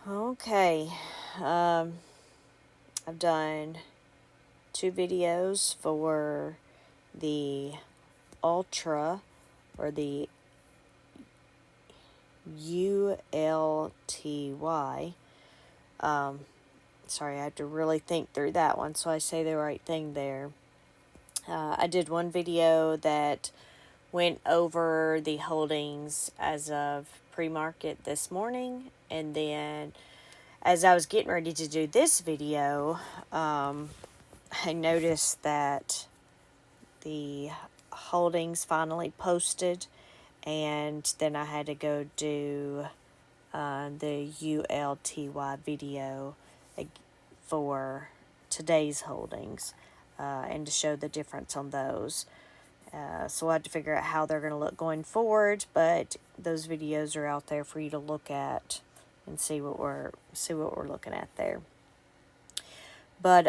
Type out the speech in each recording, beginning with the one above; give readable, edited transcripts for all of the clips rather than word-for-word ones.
Okay, um, I've done 2 videos for the Ultra or the ULTY. Um, Sorry, I had to really think through that one, so I say the right thing there. I did one video that went over the holdings as of pre-market this morning, and then as I was getting ready to do this video, I noticed that the holdings finally posted, and then I had to go do the ULTY video for today's holdings and to show the difference on those. So I had to figure out how they're going to look going forward, but those videos are out there for you to look at and see what we're looking at there. But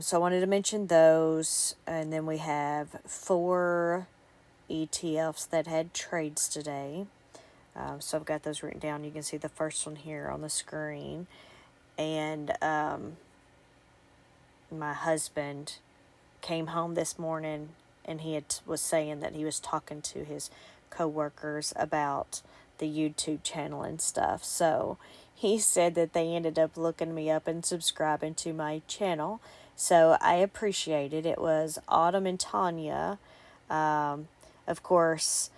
so I wanted to mention those, and then we have 4 ETFs that had trades today. So I've got those written down. You can see the first one here on the screen. And my husband came home this morning, and was saying that he was talking to his coworkers about the YouTube channel and stuff. So he said that they ended up looking me up and subscribing to my channel. So I appreciate it. It was Autumn and Tanya. Of course,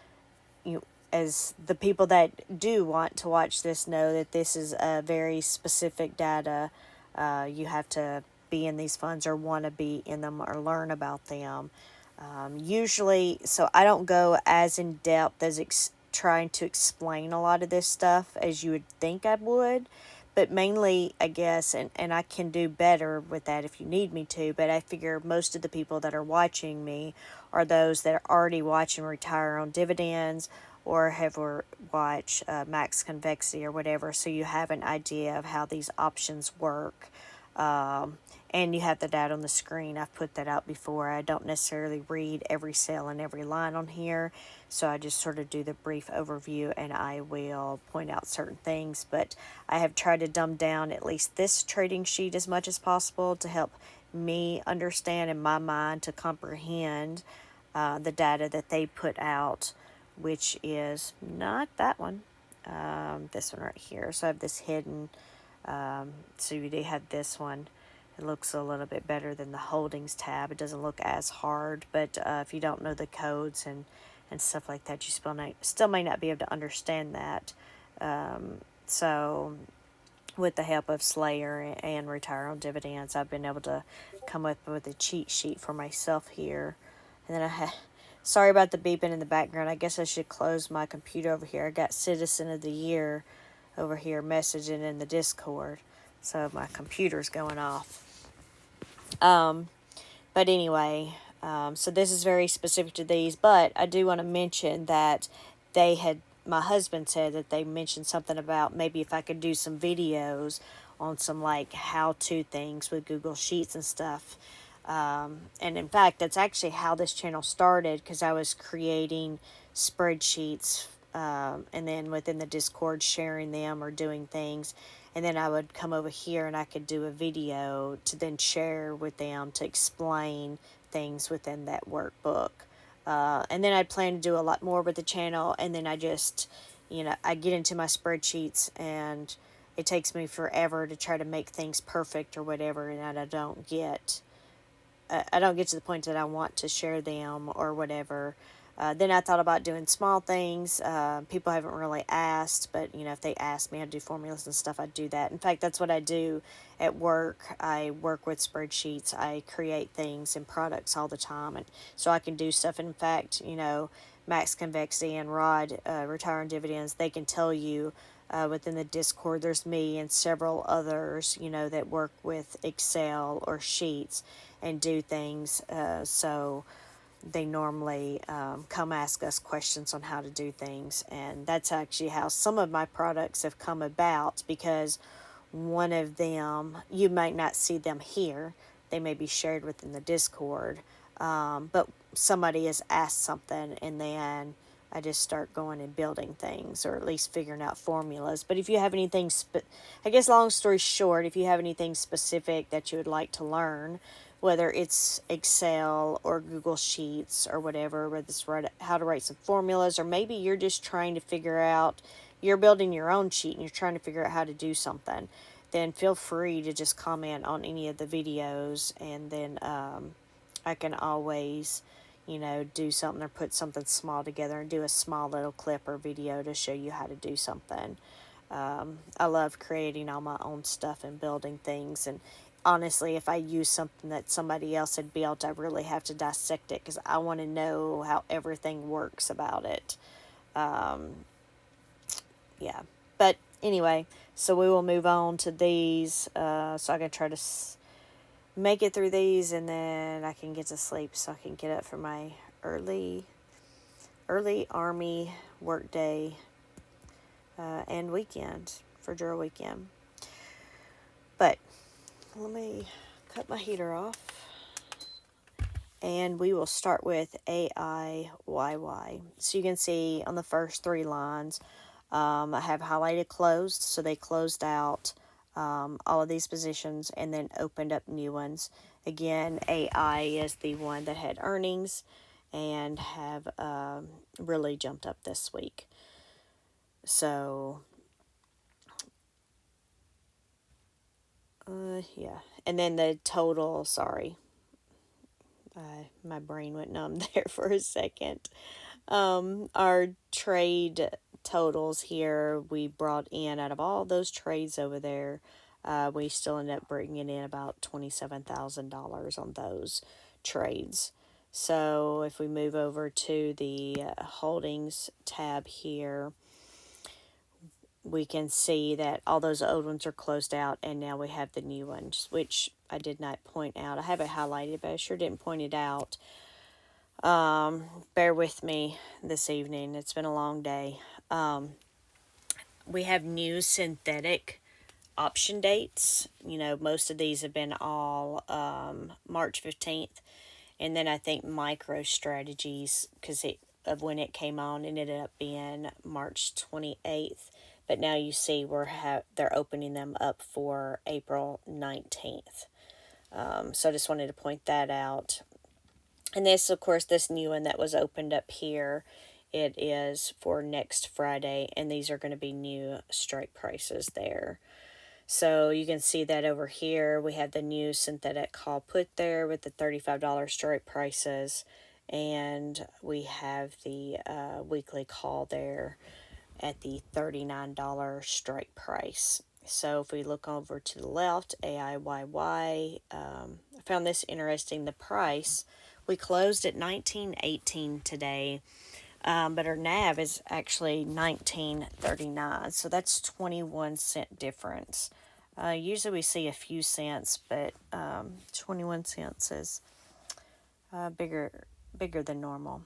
as the people that do want to watch this know that this is a very specific data. You have to be in these funds or want to be in them or learn about them. Usually, so I don't go as in depth as trying to explain a lot of this stuff as you would think I would. But mainly, I guess, and I can do better with that if you need me to, but I figure most of the people that are watching me are those that are already watching Retire on Dividends or have watched Max Convexity or whatever, so you have an idea of how these options work. And you have the data on the screen. I've put that out before. I don't necessarily read every cell and every line on here, so I just sort of do the brief overview and I will point out certain things. But I have tried to dumb down at least this trading sheet as much as possible to help me understand in my mind to comprehend the data that they put out, which is not that one. This one right here. So I have this hidden. So you do have this one. It looks a little bit better than the holdings tab. It doesn't look as hard, but if you don't know the codes and stuff like that, you still may not be able to understand that. So with the help of Slayer and Retire on Dividends, I've been able to come up with a cheat sheet for myself here. And then sorry about the beeping in the background. I guess I should close my computer over here. I got Citizen of the Year over here messaging in the Discord. So my computer's going off. But anyway, so this is very specific to these, but I do want to mention that my husband said that they mentioned something about maybe if I could do some videos on some like how-to things with Google Sheets and stuff. And in fact, that's actually how this channel started, because I was creating spreadsheets and then within the Discord sharing them or doing things. And then I would come over here and I could do a video to then share with them to explain things within that workbook. And then I'd plan to do a lot more with the channel. And then I just, I get into my spreadsheets and it takes me forever to try to make things perfect or whatever. And I don't get to the point that I want to share them or whatever. Then I thought about doing small things. People haven't really asked, but if they ask me how to do formulas and stuff, I'd do that. In fact, that's what I do at work. I work with spreadsheets. I create things and products all the time, and so I can do stuff. In fact, Max Convexity and Rod, Retire on Dividends, they can tell you within the Discord, there's me and several others, that work with Excel or Sheets and do things. So they normally come ask us questions on how to do things, and that's actually how some of my products have come about, because one of them, you might not see them here, they may be shared within the Discord, but somebody has asked something, and then I just start going and building things, or at least figuring out formulas. But if you have anything, I guess long story short, if you have anything specific that you would like to learn, whether it's Excel or Google Sheets or whatever, whether it's how to write some formulas, or maybe you're just trying to figure out, you're building your own sheet and you're trying to figure out how to do something, then feel free to just comment on any of the videos, and then I can always, do something or put something small together and do a small little clip or video to show you how to do something. I love creating all my own stuff and building things. And honestly, if I use something that somebody else had built, I really have to dissect it because I want to know how everything works about it. Yeah. But anyway, so we will move on to these. So I can try to make it through these, and then I can get to sleep so I can get up for my early Army work day and weekend for drill weekend. But let me cut my heater off, and we will start with AIYY. So you can see on the first three lines, I have highlighted closed, so they closed out all of these positions and then opened up new ones. Again, AI is the one that had earnings and have really jumped up this week. So, yeah. And then the total, sorry, my brain went numb there for a second. Our trade totals here, we brought in, out of all those trades over there, we still end up bringing in about $27,000 on those trades. So if we move over to the holdings tab here, we can see that all those old ones are closed out, and now we have the new ones, which I did not point out. I have it highlighted, but I sure didn't point it out. Bear with me this evening. It's been a long day. We have new synthetic option dates. Most of these have been all March 15th. And then I think MicroStrategies, because of when it came on, it ended up being March 28th. But now you see they're opening them up for April 19th. So I just wanted to point that out. And this, of course, this new one that was opened up here, it is for next Friday, and these are going to be new strike prices there. So you can see that over here, we have the new synthetic call put there with the $35 strike prices, and we have the weekly call there at the $39 strike price. So if we look over to the left, AIYY, I found this interesting. The price, we closed at $19.18 today, but our NAV is actually $19.39, so that's 21-cent difference. Usually we see a few cents, but 21 cents is bigger than normal.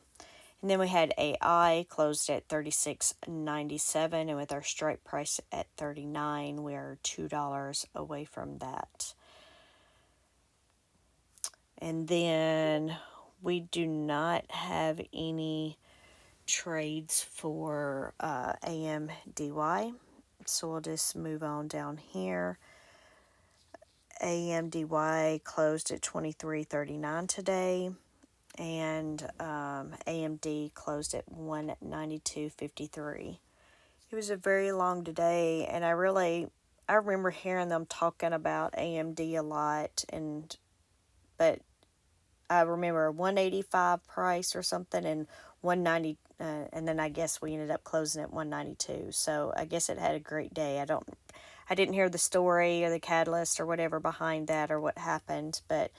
And then we had AI closed at $36.97, and with our strike price at $39, we are $2 away from that. And then we do not have any trades for AMDY, so we'll just move on down here. AMDY closed at $23.39 today, and AMD closed at $192.53. It was a very long day, and I remember hearing them talking about AMD a lot, but I remember a 185 price or something, and 190, and then I guess we ended up closing at 192. So I guess it had a great day. I didn't hear the story or the catalyst or whatever behind that or what happened, but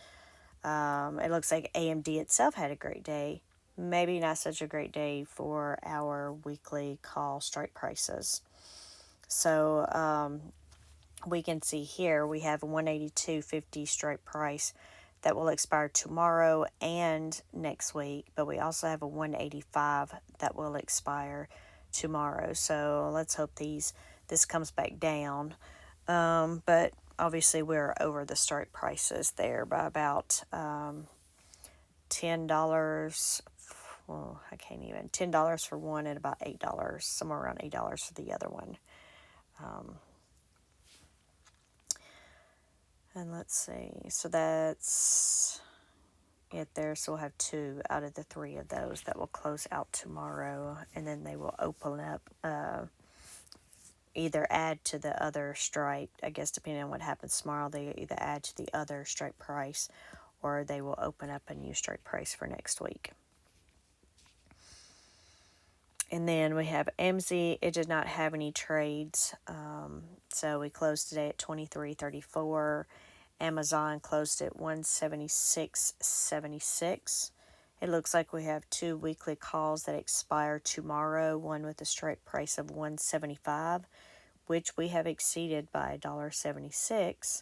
it looks like AMD itself had a great day. Maybe not such a great day for our weekly call strike prices. So we can see here we have a 182.50 strike price that will expire tomorrow and next week, but we also have a 185 that will expire tomorrow. So let's hope this comes back down. But obviously we're over the strike prices there by about $10. well, I can't even, $10 for one and about $8, somewhere around $8 for the other one. And let's see, so that's it there. So we'll have 2 out of the 3 of those that will close out tomorrow, and then they will open up, either add to the other strike, I guess depending on what happens tomorrow, they either add to the other strike price or they will open up a new strike price for next week. And then we have MZ. It did not have any trades, so we closed today at 23.34. Amazon closed at 176.76. It looks like we have 2 weekly calls that expire tomorrow. One with a strike price of 175, which we have exceeded by $1.76,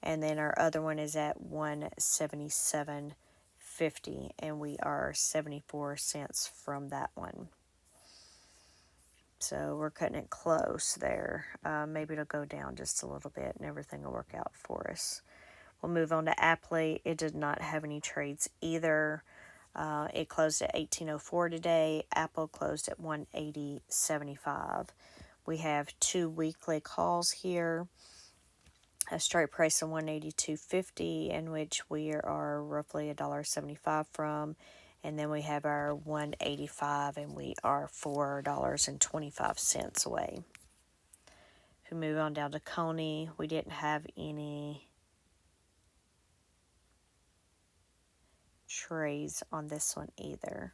and then our other one is at 177.50, and we are 74 cents from that one. So we're cutting it close there. Maybe it'll go down just a little bit and everything will work out for us. We'll move on to Apple. It did not have any trades either. It closed at 18.04 today. Apple closed at 180.75. We have 2 weekly calls here. A strike price of 182.50, in which we are roughly $1.75 from. And then we have our 185, and we are $4.25 away. If we move on down to Coney, we didn't have any trades on this one either.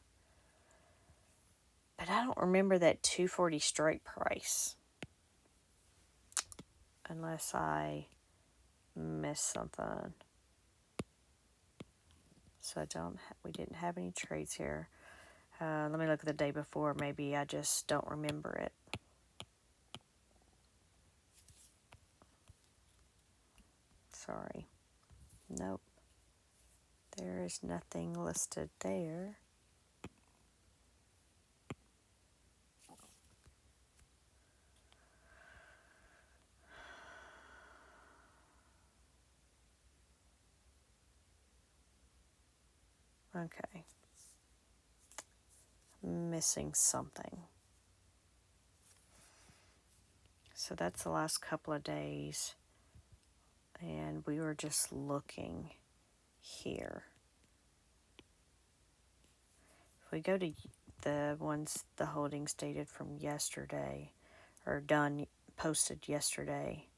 But I don't remember that 240 strike price. Unless I missed something. So we didn't have any trades here. Let me look at the day before. Maybe I just don't remember it. Sorry. Nope. There is nothing listed there. Okay. Missing something. So that's the last couple of days. And we were just looking here. If we go to the holdings dated from yesterday, or posted yesterday,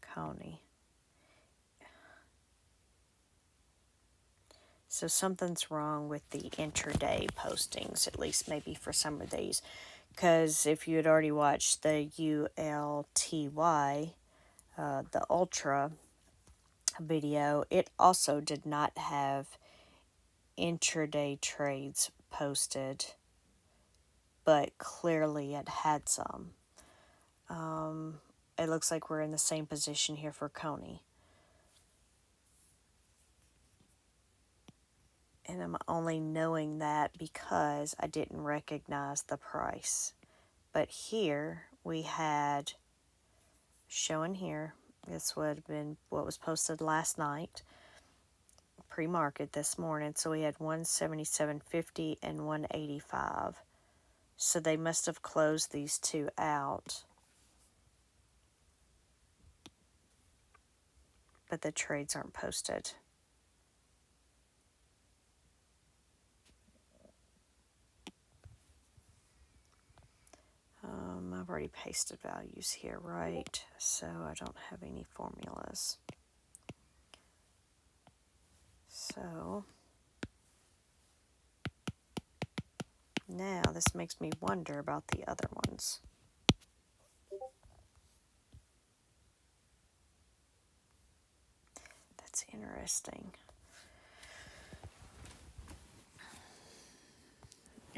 Coney. So something's wrong with the intraday postings, at least maybe for some of these. Because if you had already watched the ULTY, the Ultra video, it also did not have intraday trades posted, but clearly it had some. It looks like we're in the same position here for Coney. And I'm only knowing that because I didn't recognize the price. But here we had, showing here, this would have been what was posted last night, pre-market this morning. So we had 177.50 and 185. So they must have closed these 2 out. But the trades aren't posted. I've already pasted values here, right? So I don't have any formulas. So now this makes me wonder about the other ones. That's interesting.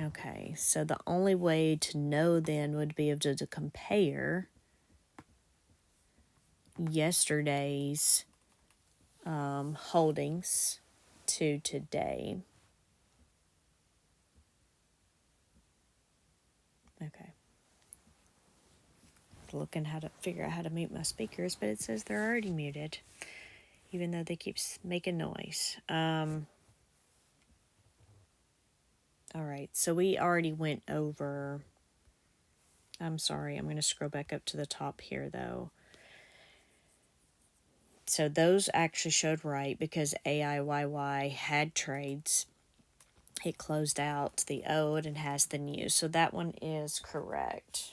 Okay, so the only way to know then would be to compare yesterday's holdings to today. Okay. Looking how to figure out how to mute my speakers, but it says they're already muted, even though they keep making noise. All right, so we already went over. I'm sorry, I'm going to scroll back up to the top here though. So those actually showed right because AIYY had trades. It closed out the old and has the new. So that one is correct.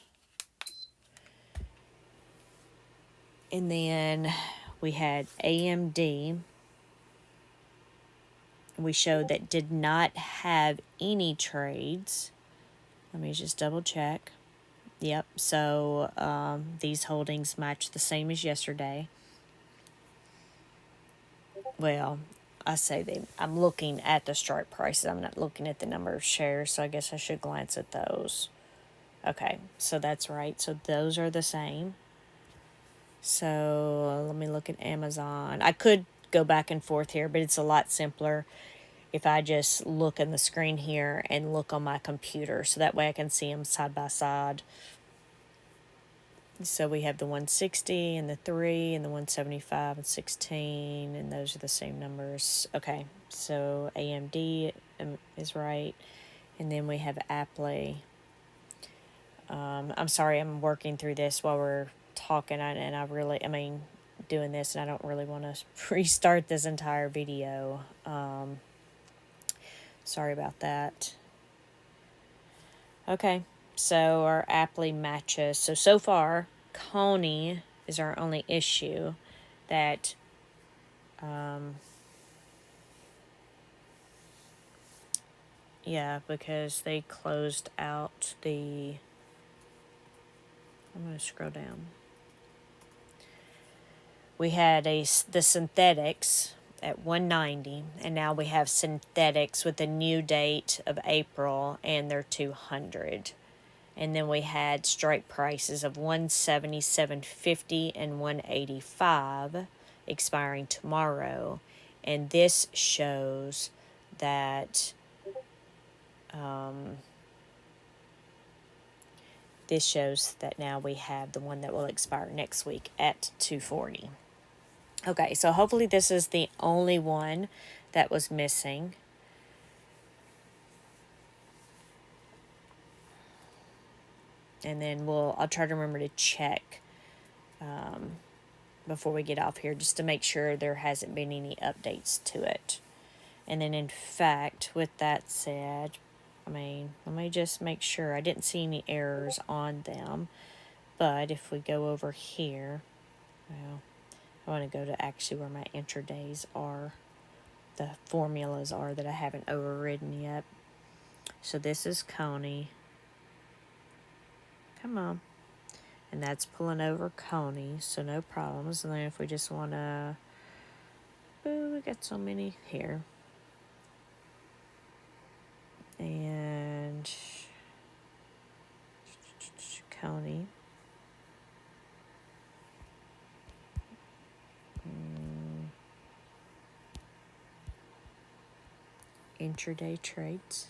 And then we had AMD. We showed that did not have any trades. Let me just double check. Yep, so these holdings match the same as yesterday. Well, I say I'm looking at the strike prices. I'm not looking at the number of shares, so I guess I should glance at those. Okay, so that's right. So those are the same. So let me look at Amazon. I could go back and forth here, but it's a lot simpler if I just look in the screen here and look on my computer. So that way I can see them side by side. So we have the 160 and the 3 and the 175 and 16, and those are the same numbers. Okay, so AMD is right. And then we have Apple. I'm sorry, I'm working through this while we're talking, and doing this, and I don't really want to restart this entire video. Sorry about that. Okay, so our Apple matches. So far, Coney is our only issue that yeah, because they closed out the, I'm going to scroll down. We had the synthetics at 190, and now we have synthetics with a new date of April, and they're 200. And then we had strike prices of 177.50 and 185 expiring tomorrow. And this shows that now we have the one that will expire next week at 240. Okay, so hopefully this is the only one that was missing. And then I'll try to remember to check before we get off here just to make sure there hasn't been any updates to it. And then in fact, with that said, let me just make sure I didn't see any errors on them. But if we go over here, well, I want to go to actually where my intradays are, the formulas are that I haven't overridden yet. So this is Coney. Come on. And that's pulling over Coney, so no problems. And then if we just want to, we got so many here. And Coney. Intraday trades.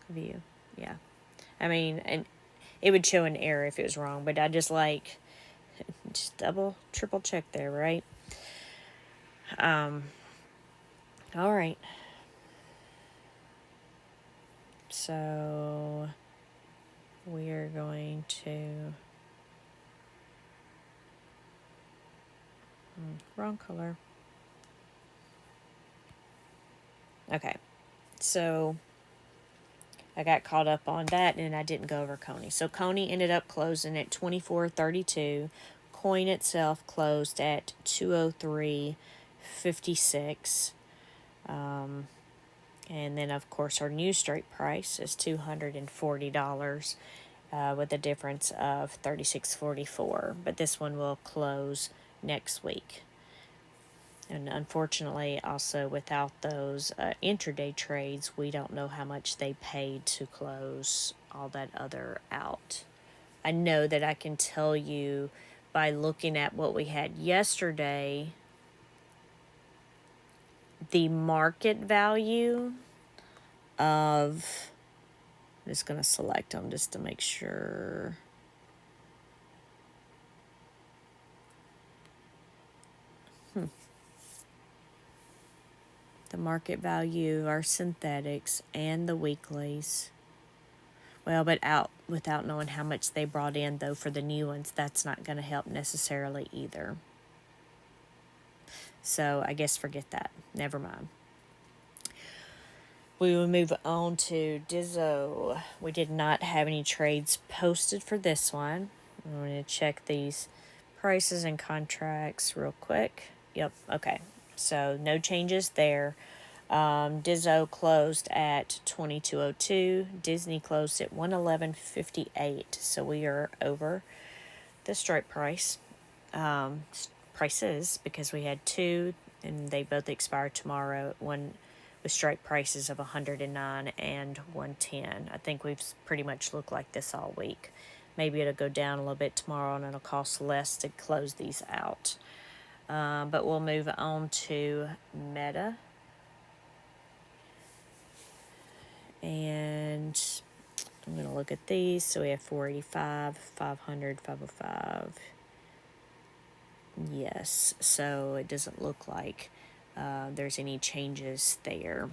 View. Yeah. And it would show an error if it was wrong, but I just double, triple check there, right? All right. So we are going to wrong color. Okay. So I got caught up on that and I didn't go over Coney. So Coney ended up closing at 24.32. Coin itself closed at 203.56. And then, of course, our new straight price is $240 with a difference of $36.44. But this one will close next week. And unfortunately, also without those intraday trades, we don't know how much they paid to close all that other out. I know that I can tell you by looking at what we had yesterday, the market value of, I'm just going to select them just to make sure. the market value, our synthetics, and the weeklies. Well, but out without knowing how much they brought in, though, for the new ones, that's not going to help necessarily either. So I guess forget that. Never mind. We will move on to Dizzo. We did not have any trades posted for this one. I'm going to check these prices and contracts real quick. Yep, okay. So no changes there. Dizzo closed at 22.02. Disney closed at 111.58. So we are over the strike price. Prices, because we had two and they both expire tomorrow. One with strike prices of 109 and 110. I think we've pretty much looked like this all week. Maybe it'll go down a little bit tomorrow and it'll cost less to close these out. But we'll move on to Meta. And I'm going to look at these. So we have 485, 500, 505. Yes, so it doesn't look like there's any changes there.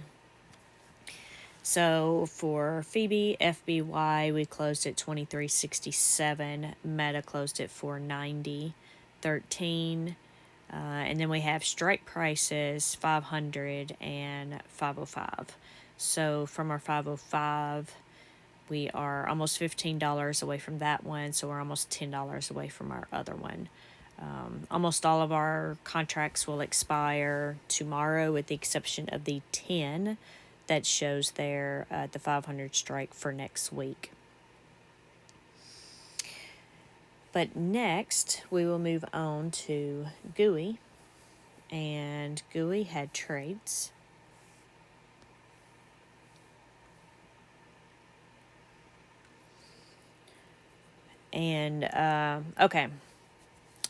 So for Phoebe, FBY, we closed at 23.67. Meta closed at 490.13. And then we have strike prices 500 and 505. So from our 505, we are almost $15 away from that one. So we're almost $10 away from our other one. Almost all of our contracts will expire tomorrow with the exception of the 10 that shows there at the 500 strike for next week. But next, we will move on to GUI. And GUI had trades. And, okay.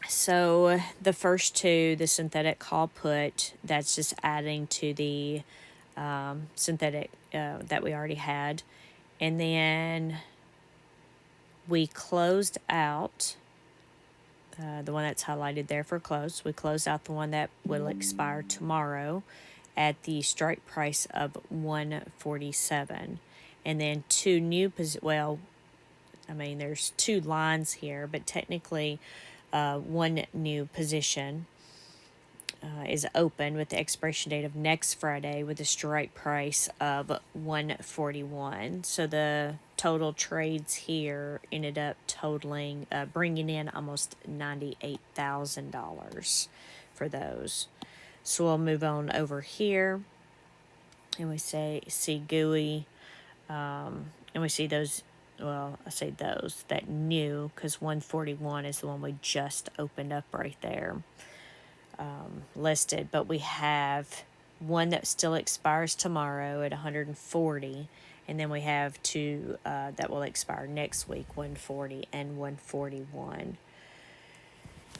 So the first two, the synthetic call put, that's just adding to the synthetic that we already had. And then we closed out the one that's highlighted there for close. We closed out the one that will expire tomorrow at the strike price of 147. And then two new there's two lines here, but technically one new position is open with the expiration date of next Friday with a strike price of 141. So the total trades here ended up totaling, bringing in almost $98,000 for those. So we'll move on over here, and we see GUI, and we see those. Well, I say those that new because 141 is the one we just opened up right there. Listed, but we have one that still expires tomorrow at 140, and then we have two that will expire next week, 140 and 141.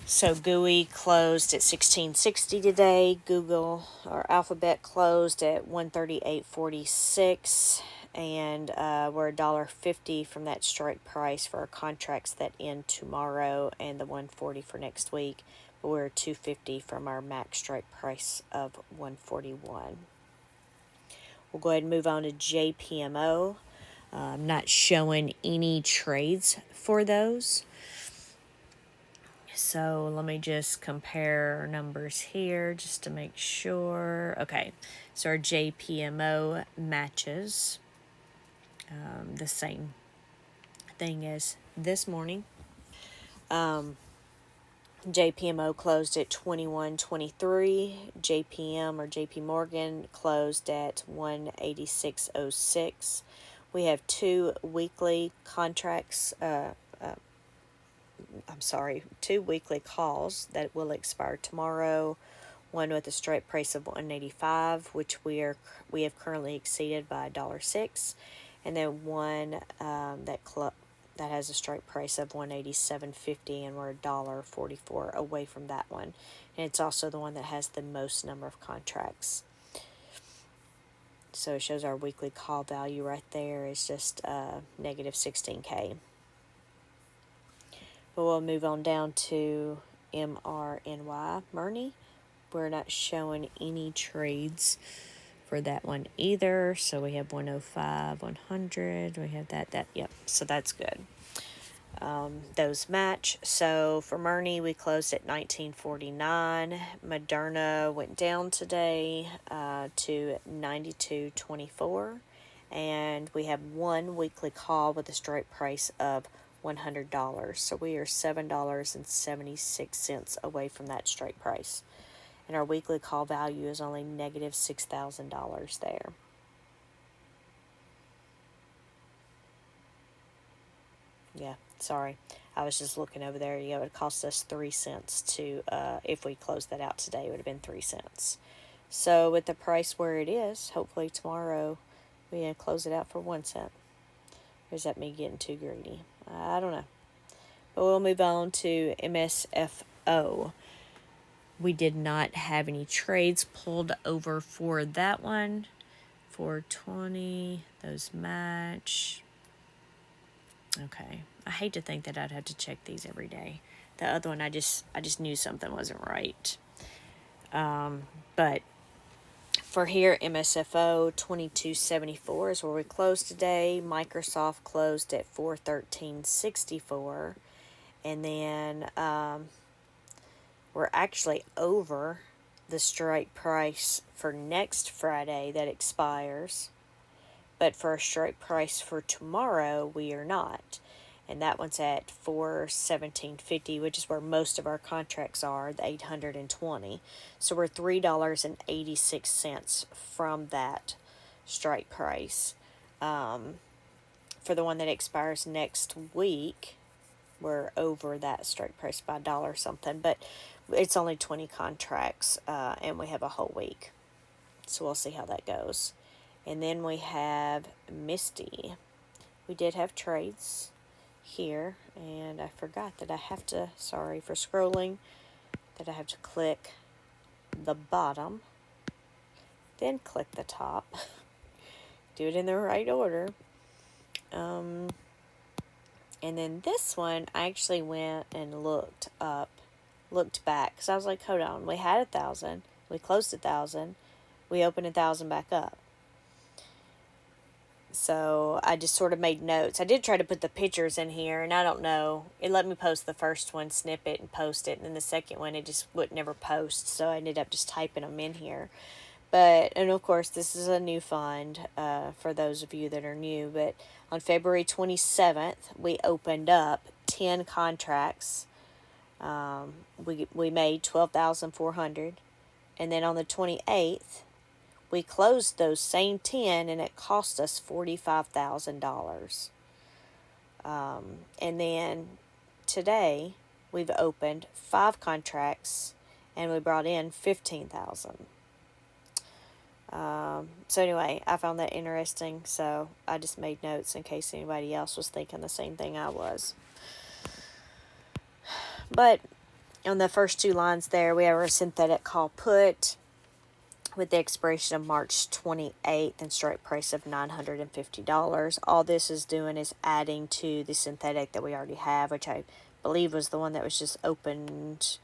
So GUI closed at 1660 today. Google or Alphabet closed at 138.46, and we're $1.50 from that strike price for our contracts that end tomorrow, and the 140 for next week. We're $2.50 from our max strike price of 141. We'll go ahead and move on to JPMO. I'm not showing any trades for those. So let me just compare our numbers here just to make sure. Okay, so our JPMO matches the same thing as this morning. JPMO closed at 21.23. JPM or JP Morgan closed at 186.06. We have two weekly contracts. Two weekly calls that will expire tomorrow. One with a strike price of 185, which we have currently exceeded by $1.06, and then one that has a strike price of 187.50, and we're $1.44 away from that one. And it's also the one that has the most number of contracts. So it shows our weekly call value right there is just negative 16K. But we'll move on down to MRNY, Murney. We're not showing any trades for that one either. So we have 105, 100. We have that. Yep. So that's good. Those match. So for Murney, we closed at 1949. Moderna went down today to 92.24. And we have one weekly call with a strike price of $100. So we are $7.76 away from that strike price. And our weekly call value is only negative $6,000 there. Yeah, sorry. I was just looking over there. Yeah, it would cost us 3 cents to, if we closed that out today, it would have been 3 cents. So with the price where it is, hopefully tomorrow we can close it out for 1 cent. Or is that me getting too greedy? I don't know. But we'll move on to MSFO. We did not have any trades pulled over for that one. 420, those match. Okay. I hate to think that I'd have to check these every day. The other one, I just knew something wasn't right. But for here, MSFO 2274 is where we closed today. Microsoft closed at 413.64, and then we're actually over the strike price for next Friday that expires. But for a strike price for tomorrow, we are not. And that one's at 417.50, which is where most of our contracts are, the 820. So we're $3.86 from that strike price. For the one that expires next week, we're over that strike price by $1 something, but it's only 20 contracts, and we have a whole week. So we'll see how that goes. And then we have Misty. We did have trades here, and I forgot that I have to, sorry for scrolling, that I have to click the bottom, then click the top. Do it in the right order. And then this one, I actually went and looked back, because I was like, hold on, we had 1,000, we closed 1,000, we opened 1,000 back up. So I just sort of made notes. I did try to put the pictures in here, and I don't know. It let me post the first one, snip it, and post it. And then the second one, it just would never post. So I ended up just typing them in here. And of course, this is a new fund for those of you that are new. But on February 27th, we opened up 10 contracts. We made $12,400. And then on the 28th, we closed those same 10, and it cost us $45,000. And then today, we've opened 5 contracts, and we brought in $15,000. So anyway, I found that interesting, so I just made notes in case anybody else was thinking the same thing I was. But on the first 2 lines there, we have our synthetic call put with the expiration of March 28th and strike price of $950. All this is doing is adding to the synthetic that we already have, which I believe was the one that was just opened.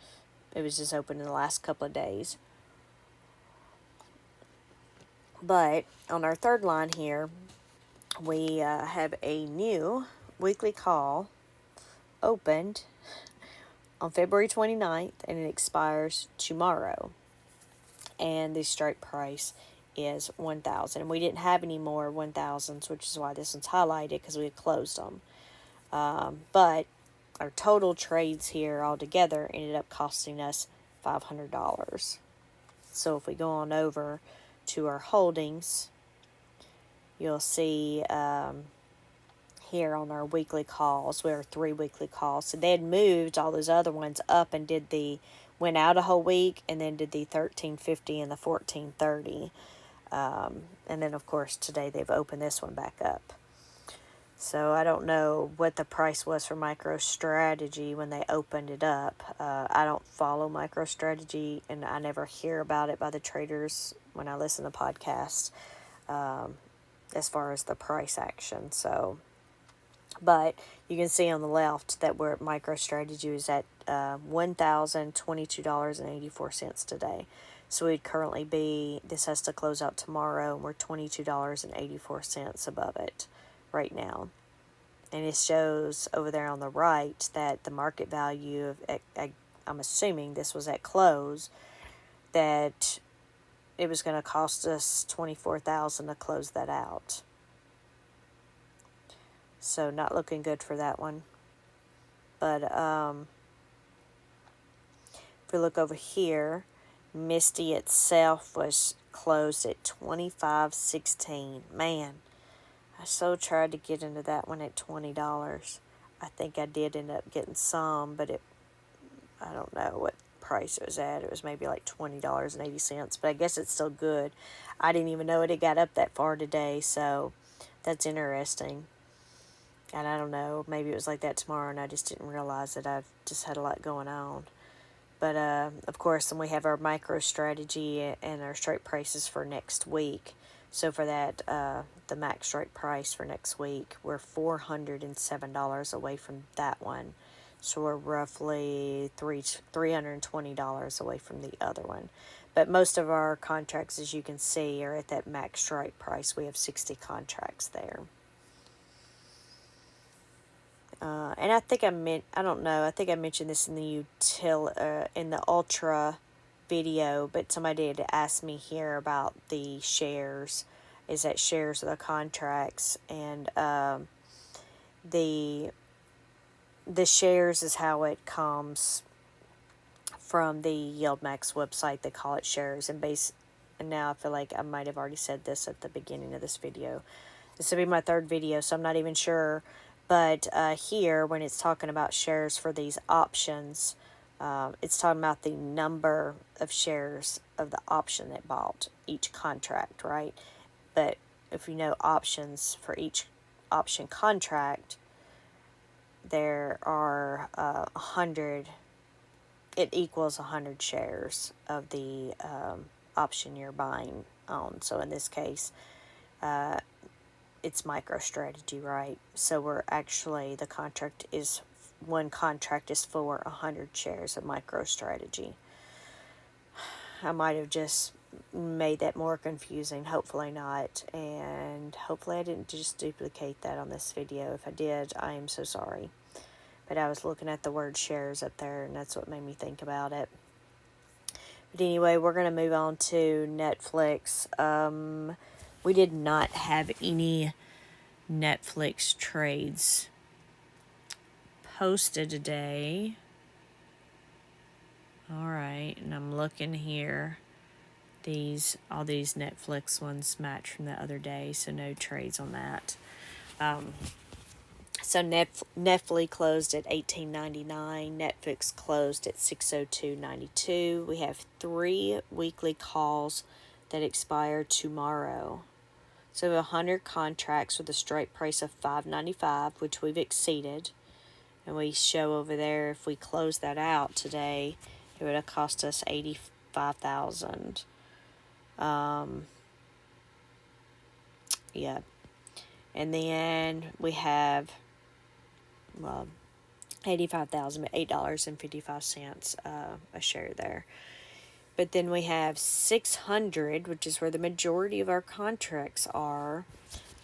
It was just opened in the last couple of days. But on our third line here, we have a new weekly call opened on February 29th, and it expires tomorrow. And the strike price is 1,000. And we didn't have any more 1,000s, which is why this one's highlighted, because we had closed them. But our total trades here altogether ended up costing us $500. So if we go on over to our holdings, you'll see here on our weekly calls, we have 3 weekly calls. So they had moved all those other ones up and went out a whole week, and then did the 1350 and the 1430. And then, of course, today they've opened this one back up. So I don't know what the price was for MicroStrategy when they opened it up. I don't follow MicroStrategy, and I never hear about it by the traders when I listen to podcasts as far as the price action. So, but you can see on the left that where MicroStrategy is at $1,022.84 today. So we'd currently be, this has to close out tomorrow, and we're $22.84 above it right now. And it shows over there on the right that the market value of, I'm assuming this was at close, that it was going to cost us $24,000 to close that out. So not looking good for that one. But if we look over here, Misty itself was closed at $25.16. Man, I so tried to get into that one at $20. I think I did end up getting some, but I don't know what price it was at. It was maybe like $20.80, but I guess it's still good. I didn't even know it had got up that far today, so that's interesting. And I don't know, maybe it was like that tomorrow and I just didn't realize that I've just had a lot going on. But, of course, then we have our micro strategy and our strike prices for next week. So for that, the max strike price for next week, we're $407 away from that one. So we're roughly $320 away from the other one. But most of our contracts, as you can see, are at that max strike price. We have 60 contracts there. And I think I think I mentioned this in the in the Ultra video, but somebody had asked me here about the shares. Is that shares of the contracts, and the shares is how it comes from the Yieldmax website. They call it shares, and now I feel like I might have already said this at the beginning of this video. This will be my third video, so I'm not even sure. But here, when it's talking about shares for these options, it's talking about the number of shares of the option that bought each contract, right? But if you know options, for each option contract, there are 100, it equals 100 shares of the option you're buying on. So in this case, it's MicroStrategy, right? So we're actually, one contract is for 100 shares of MicroStrategy. I might have just made that more confusing. Hopefully not. And hopefully I didn't just duplicate that on this video. If I did, I am so sorry. But I was looking at the word shares up there, and that's what made me think about it. But anyway, we're going to move on to Netflix. We did not have any Netflix trades posted today. All right, and I'm looking here. All these Netflix ones match from the other day, so no trades on that. So Netflix closed at $18.99. Netflix closed at $602.92. We have 3 weekly calls that expire tomorrow. So we have 100 contracts with a strike price of $5.95, which we've exceeded. And we show over there, if we close that out today, it would have cost us $85,000. Yeah. And then we have, well, $85,000, $8.55 a share there. But then we have 600, which is where the majority of our contracts are.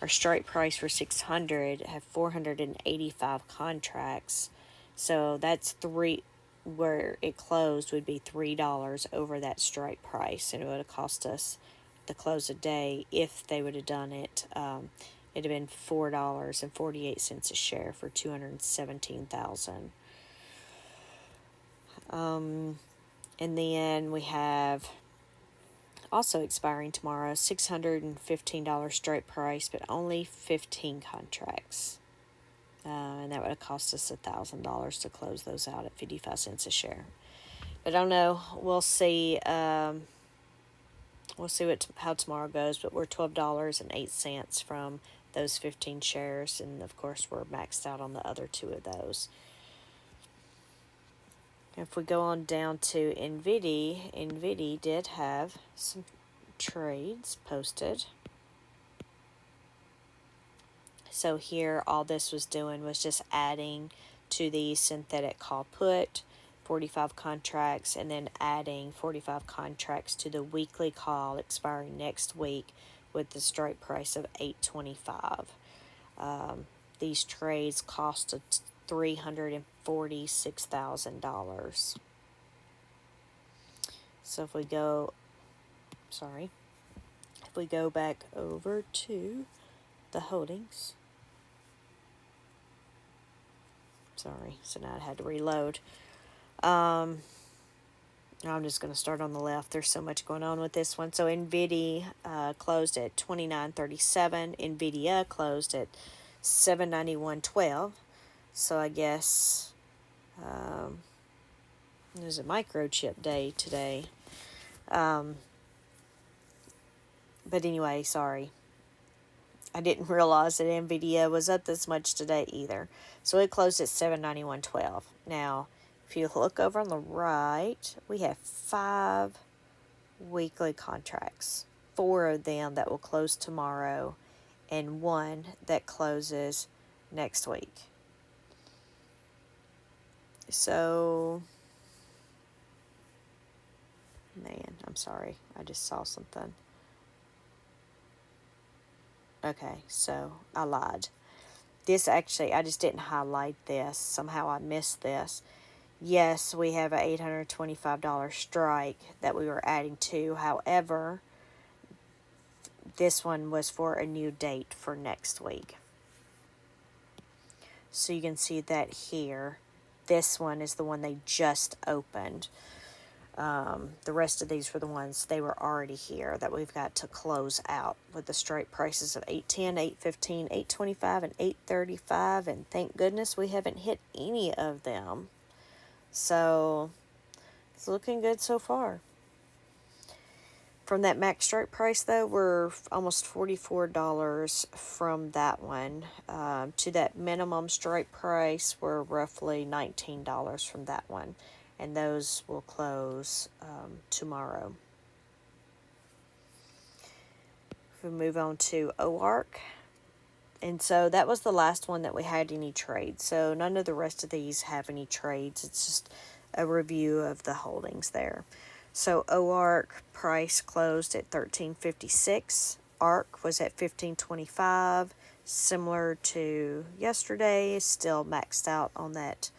Our strike price for 600 have 485 contracts. So that's where it closed would be $3 over that strike price. And it would have cost us to close a day, if they would have done it, it'd have been $4.48 a share for 217,000. And then we have also expiring tomorrow, $615 straight price, but only 15 contracts. And that would have cost us $1,000 to close those out at 55 cents a share. But I don't know. We'll see. We'll see how tomorrow goes. But we're $12.08 from those 15 shares, and of course we're maxed out on the other 2 of those. If we go on down to NVIDIA did have some trades posted. So here, all this was doing was just adding to the synthetic call put 45 contracts, and then adding 45 contracts to the weekly call expiring next week with the strike price of $8.25. These trades cost $346,000. So if we go back over to the holdings. So now I had to reload. I'm just going to start on the left. There's so much going on with this one. So NVIDIA closed at $29.37. NVIDIA closed at $791.12. So I guess there's a microchip day today. But anyway, sorry. I didn't realize that NVIDIA was up this much today either. So it closed at $791.12. Now, if you look over on the right, we have 5 weekly contracts. 4 of them that will close tomorrow, and 1 that closes next week. So, man, I'm sorry. I just saw something. Okay, so I lied. This actually, I just didn't highlight this. Somehow I missed this. Yes, we have an $825 strike that we were adding to. However, this one was for a new date for next week. So you can see that here. This one is the one they just opened. The rest of these were the ones they were already here that we've got to close out with the strike prices of $8.10, $8.15, $8.25, and $8.35. And thank goodness we haven't hit any of them. So it's looking good so far. From that max strike price, though, we're almost $44 from that one. To that minimum strike price, we're roughly $19 from that one. And those will close tomorrow. If we move on to OARC. And so that was the last one that we had any trades. So none of the rest of these have any trades. It's just a review of the holdings there. So OARC price closed at $13.56. ARC was at $15.25. Similar to yesterday, still maxed out on that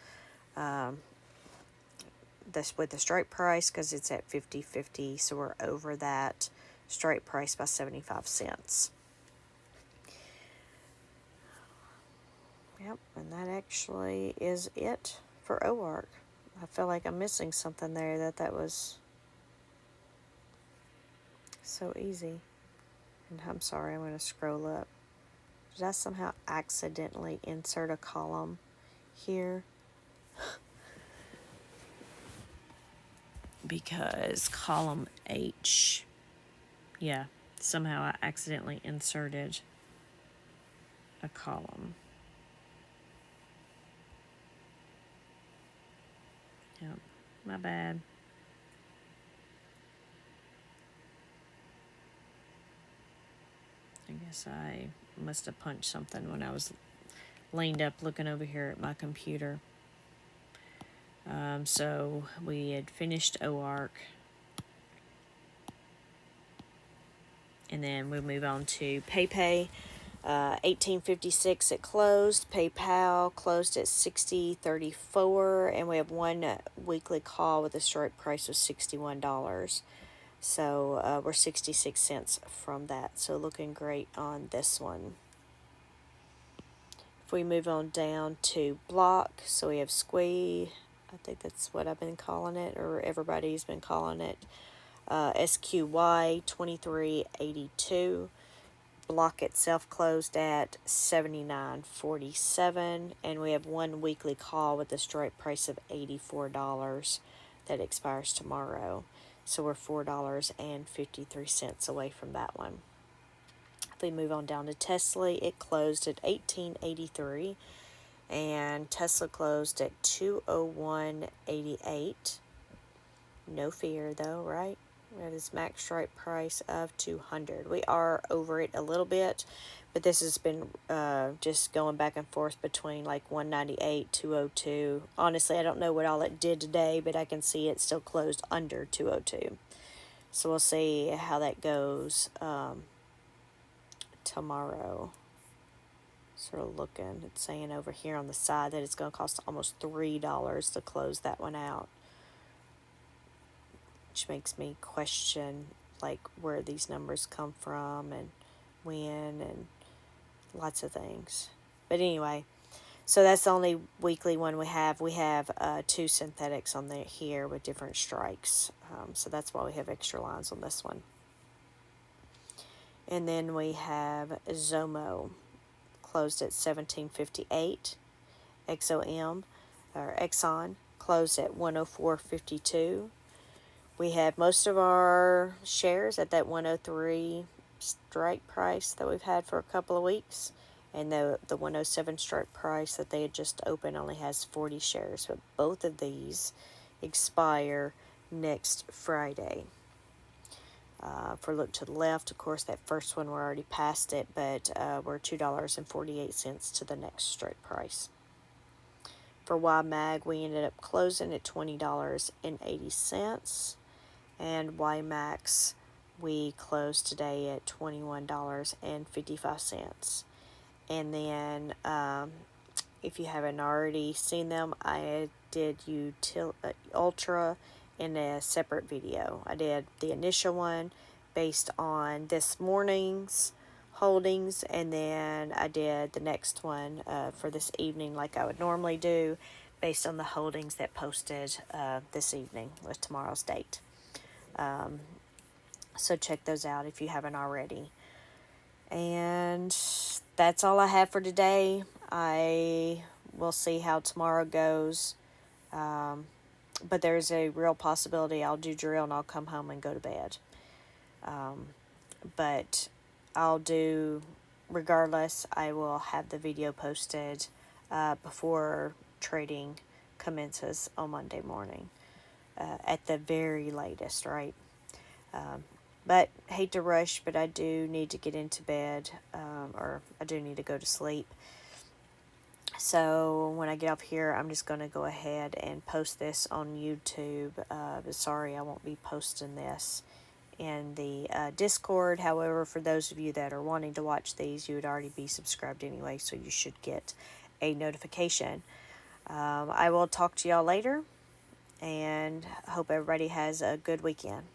this with the strike price because it's at $50.50. So we're over that strike price by 75 cents. Yep, and that actually is it for OARC. I feel like I'm missing something there that was so easy. And I'm sorry, I'm going to scroll up. Did I somehow accidentally insert a column here? Because column H, yeah, somehow I accidentally inserted a column. Yep, my bad. I guess I must have punched something when I was leaned up looking over here at my computer. So we had finished OARC. And then we'll move on to PayPay. 1856 it closed. PayPal closed at 60.34, and we have one weekly call with a strike price of $61. So we're 66 cents from that. So looking great on this one. If we move on down to Block, so we have Squee. I think that's what I've been calling it, or everybody's been calling it. SQY 23.82. Block itself closed at 79.47, and we have one weekly call with a strike price of $84 that expires tomorrow. So we're $4.53 away from that one. If we move on down to Tesla, it closed at 18.83, and Tesla closed at 201.88. No fear though, right? We have this max strike price of $200. We are over it a little bit, But this has been just going back and forth between like 198, 202. Honestly, I don't know what all it did today, but I can see it still closed under 202. So we'll see how that goes tomorrow. Sort of looking, it's saying over here on the side that it's going to cost almost $3 to close that one out, which makes me question like where these numbers come from and when and lots of things. But anyway, so that's the only weekly one we have. We have 2 synthetics on there here with different strikes. So that's why we have extra lines on this one. And then we have Zomo, closed at 1758. XOM, or Exxon, closed at 104.52. We have most of our shares at that 103 strike price that we've had for a couple of weeks. And the 107 strike price that they had just opened only has 40 shares. But both of these expire next Friday. If we look to the left, of course, that first one we're already past it, but we're $2.48 to the next strike price. For YMAG, we ended up closing at $20.80. And YMAX, we closed today at $21.55. And then, if you haven't already seen them, I did Ultra in a separate video. I did the initial one based on this morning's holdings, and then I did the next one for this evening like I would normally do based on the holdings that posted this evening with tomorrow's date. So check those out if you haven't already. And that's all I have for today. I will see how tomorrow goes. But there's a real possibility I'll do drill and I'll come home and go to bed. But I'll do, regardless, I will have the video posted before trading commences on Monday morning. At the very latest, right? But hate to rush, but I do need to get into bed, or I do need to go to sleep. So when I get off here, I'm just going to go ahead and post this on YouTube. But sorry, I won't be posting this in the Discord. However, for those of you that are wanting to watch these, you would already be subscribed anyway, so you should get a notification. I will talk to y'all later, and hope everybody has a good weekend.